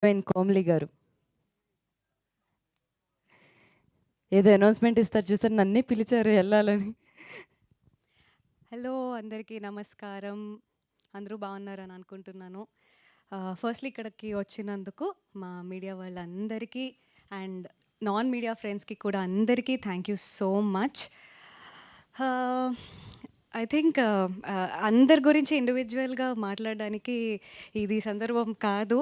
Heroine Komali గారు ఏదో announcement ఇస్తారు చూసారు, నన్నే పిలిచారు వెళ్ళాలని. హలో అందరికీ నమస్కారం. అందరూ బాగున్నారని అనుకుంటున్నాను. ఫస్ట్లీ ఇక్కడికి వచ్చినందుకు మా మీడియా వాళ్ళందరికీ అండ్ నాన్ మీడియా ఫ్రెండ్స్కి కూడా అందరికీ thank you so much. I think అందరి గురించి ఇండివిజువల్గా మాట్లాడడానికి ఇది సందర్భం కాదు.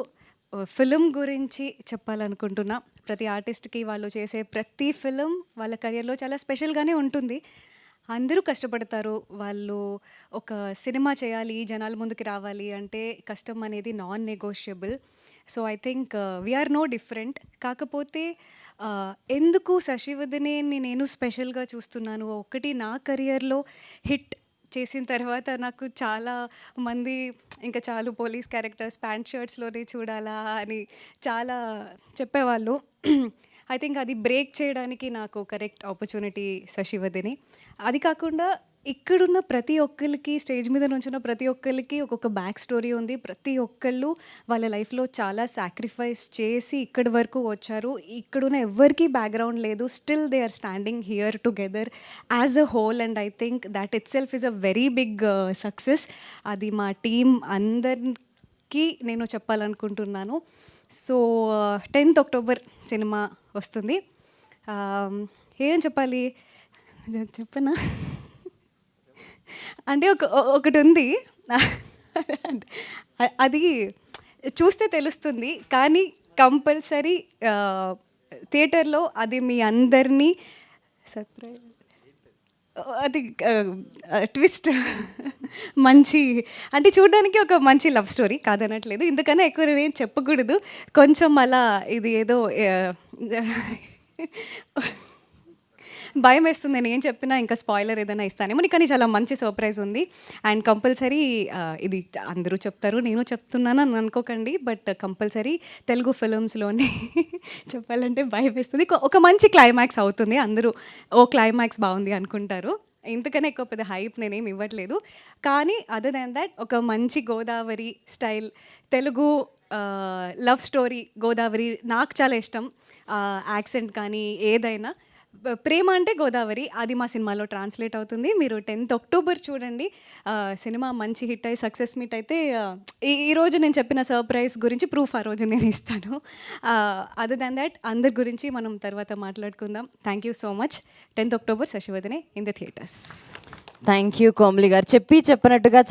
ఫిలిం గురించి చెప్పాలనుకుంటున్నా. ప్రతి ఆర్టిస్ట్కి వాళ్ళు చేసే ప్రతి ఫిలిం వాళ్ళ కెరియర్లో చాలా స్పెషల్గానే ఉంటుంది. అందరూ కష్టపడతారు. వాళ్ళు ఒక సినిమా చేయాలి, జనాల ముందుకి రావాలి అంటే కష్టం అనేది non negotiable. So I think we are no different. కాకపోతే ఎందుకు శశివదనేని నేను స్పెషల్గా చూస్తున్నాను, ఒకటి నా కెరియర్లో హిట్ చేసిన తర్వాత నాకు చాలా మంది ఇంకా చాలు పోలీస్ క్యారెక్టర్స్ ప్యాంట్ షర్ట్స్లోనే చూడాలా అని చాలా చెప్పేవాళ్ళు. ఐ థింక్ అది బ్రేక్ చేయడానికి నాకు కరెక్ట్ ఆపర్చునిటీ శశివదనే. అది కాకుండా ఇక్కడున్న ప్రతి ఒక్కరికి, స్టేజ్ మీద నుంచున్న ప్రతి ఒక్కరికి ఒక్కొక్క బ్యాక్ స్టోరీ ఉంది. ప్రతి ఒక్కళ్ళు వాళ్ళ లైఫ్లో చాలా సాక్రిఫైస్ చేసి ఇక్కడి వరకు వచ్చారు. ఇక్కడున్న ఎవ్వరికీ బ్యాక్గ్రౌండ్ లేదు. Still they are standing here together as a whole and I think that itself is a very big success. అది మా టీం అందరికీ నేను చెప్పాలనుకుంటున్నాను. సో 10th అక్టోబర్ సినిమా వస్తుంది. ఏం చెప్పాలి చెప్పనా అంటే ఒకటి ఉంది. అది చూస్తే తెలుస్తుంది, కానీ కంపల్సరీ థియేటర్లో అది మీ అందరినీ సర్ప్రైజ్. అది ట్విస్ట్ మంచి అంటే చూడడానికి ఒక మంచి లవ్ స్టోరీ కాదనట్లేదు. ఇందుకన్నా ఎక్కువ నేను చెప్పకూడదు. కొంచెం అలా ఇది ఏదో భయం వేస్తుంది. నేను ఏం చెప్పినా ఇంకా స్పాయిలర్ ఏదైనా ఇస్తానేమో, కానీ చాలా మంచి సర్ప్రైజ్ ఉంది. అండ్ కంపల్సరీ ఇది అందరూ చెప్తారు, నేను చెప్తున్నాను అని అనుకోకండి, బట్ కంపల్సరీ తెలుగు ఫిలిమ్స్లోనే చెప్పాలంటే భయం వేస్తుంది. ఒక మంచి క్లైమాక్స్ అవుతుంది. అందరూ ఓ క్లైమాక్స్ బాగుంది అనుకుంటారు. ఇంతకన్నా ఎక్కువ పెద్ద హైప్ నేనేం ఇవ్వట్లేదు. కానీ అదర్ దాన్ దాట్ ఒక మంచి Godavari style Telugu love story. Godavari నాకు చాలా ఇష్టం. యాక్సెంట్ కానీ ఏదైనా ప్రేమ అంటే గోదావరి, అది మా సినిమాలో ట్రాన్స్లేట్ అవుతుంది. మీరు 10th అక్టోబర్ చూడండి. సినిమా మంచి హిట్ అయ్యి సక్సెస్ మీట్ అయితే ఈరోజు నేను చెప్పిన సర్ప్రైజ్ గురించి ప్రూఫ్ ఆ రోజు నేను ఇస్తాను. అదర్ దాన్ దాట్ అందరి గురించి మనం తర్వాత మాట్లాడుకుందాం. Thank you so much. 10th October Sasivadane in the theatres. Thank you Komali గారు. చెప్పి చెప్పనట్టుగా